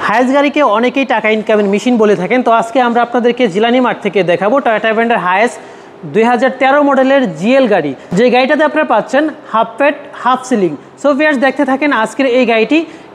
Hiace গাড়িকে অনেকেই টাকা ইনকামের মেশিন বলে থাকেন। তো আজকে আমরা আপনাদেরকে জিলানি মার্ট থেকে দেখাবো টয়োটা ব্র্যান্ডের হায়েস 2013 মডেলের জিএল গাড়ি, যে গাড়িটাতে আপনারা পাচ্ছেন half pad half ceiling. So viewers, দেখতে থাকেন আজকের এই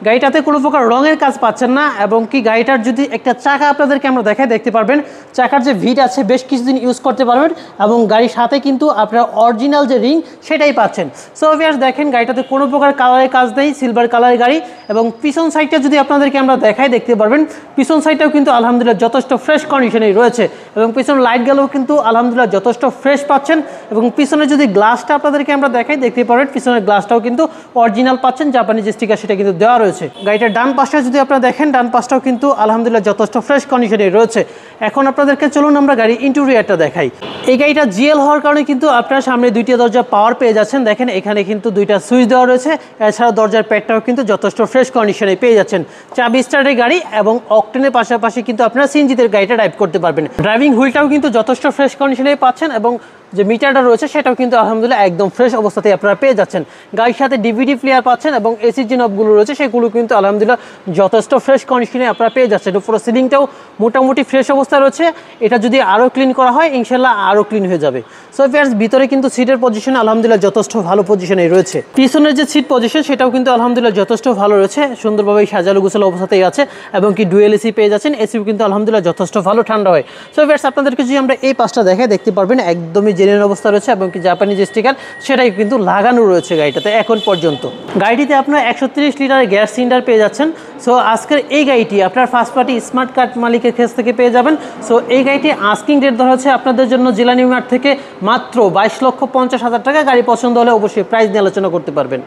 গাড়িটাতে কোনো প্রকার রঙের কাজ পাচ্ছেন না, এবং কি গাড়িটার যদি একটা চাকা আপনাদেরকে আমরা দেখাই, দেখতে পারবেন চাকার যে ভিট আছে বেশ কিছুদিন ইউজ করতে পারবেন, এবং গাড়ির সাথে কিন্তু আপনারা অরিজিনাল যে রিং সেটাই পাচ্ছেন। সো ভিউয়ার্স, দেখেন গাড়িটাতে কোনো প্রকার কালারের কাজ নেই, সিলভার কালারের গাড়ি। এবং পিছন সাইডটা যদি আপনাদেরকে আমরা দেখাই, দেখতে পারবেন পিছন সাইডটাও কিন্তু আলহামদুলিল্লাহ যথেষ্ট ফ্রেশ কন্ডিশনেই রয়েছে, এবং পিছন লাইটগুলোও কিন্তু আলহামদুলিল্লাহ যথেষ্ট ফ্রেশ পাচ্ছেন। এবং পিছনে যদি গ্লাসটা আপনাদেরকে আমরা দেখাই, দেখতে পারবেন পিছনের গ্লাসটাও কিন্তু অরিজিনাল পাচ্ছেন, জাপানি যে স্টিকার সেটা কিন্তু দেওয়া রয়েছে। গাড়িটার ডান পাশটা যদি আপনারা দেখেন, ডান পাশটাও কিন্তু আলহামদুলিল্লাহ যথেষ্ট ফ্রেশ কন্ডিশনে রয়েছে। এখন আপনাদেরকে চলুন আমরা গাড়ি ইন্টেরিয়রটা দেখাই। এই গাড়িটা জিএল হওয়ার কারণে কিন্তু আপনারা সামনে দুইটা দরজা পাওয়ার পেয়ে যাচ্ছেন। দেখেন এখানে কিন্তু দুইটা সুইচ দেওয়া রয়েছে, এছাড়া দরজার প্যাডটাও কিন্তু যথেষ্ট ফ্রেশ কন্ডিশনে পেয়ে যাচ্ছেন। চাবি স্টার্টের গাড়ি এবং অকটেনের পাশাপাশি কিন্তু আপনারা সিএনজিতে গাড়িটা ড্রাইভ করতে পারবেন। ড্রাইভিং হুইলটাও কিন্তু যথেষ্ট ফ্রেশ কন্ডিশনে পাচ্ছেন, এবং যে মিটারটা রয়েছে সেটাও কিন্তু আলহামদুলিল্লাহ একদম ফ্রেশ অবস্থাতে আপনারা পেয়ে যাচ্ছেন। গাড়ির সাথে ডিভিডি প্লেয়ার পাচ্ছেন, এবং এসির যে নবগুলো রয়েছে সেগুলো কিন্তু আলহামদুলিল্লাহ যথেষ্ট ফ্রেশ কন্ডিশনে আপনারা পেয়ে যাচ্ছেন। পুরো সিলিংটাও মোটামুটি ফ্রেশ অবস্থায় রয়েছে। এটা যদি আরও ক্লিন করা হয় ইনশাল্লাহ আরও ক্লিন হয়ে যাবে। সো ভিউয়ার্স, ভিতরে কিন্তু সিটের পজিশন আলহামদুলিল্লাহ যথেষ্ট ভালো পজিশনে রয়েছে। পিছনের যে সিট পজিশন সেটাও কিন্তু আলহামদুলিল্লাহ যথেষ্ট ভালো রয়েছে, সুন্দরভাবে সাজালো গোছালো অবস্থাতেই আছে, এবং কি ডুয়েল এসি পেয়ে যাচ্ছেন। এসিও কিন্তু আলহামদুলিল্লাহ যথেষ্ট ভালো ঠান্ডা হয়। সো ভিউয়ার্স, আপনাদেরকে যদি আমরা এই পাশটা দেখাই, দেখতে পারবেন একদমই জেনুইন অবস্থা রয়েছে, এবং কি জাপানি যে স্টিকার সেটাই কিন্তু লাগানো রয়েছে গাড়িটাতে এখন পর্যন্ত। গাড়িটিতে আপনার 130 লিটারের গ্যাস সিলিন্ডার পেয়ে যাচ্ছেন। সো আজকের এই গাড়িটি আপনার ফার্স্ট পার্টি স্মার্ট কার্ড মালিকের কাছ থেকে পেয়ে যাবেন। সো এই গাড়িটি আস্কিং রেট ধরা হচ্ছে আপনাদের জন্য জিলানি মার্ট থেকে মাত্র 22,50,000 টাকা। গাড়ি পছন্দ হলে অবশ্যই প্রাইস নিয়ে আলোচনা করতে পারবেন।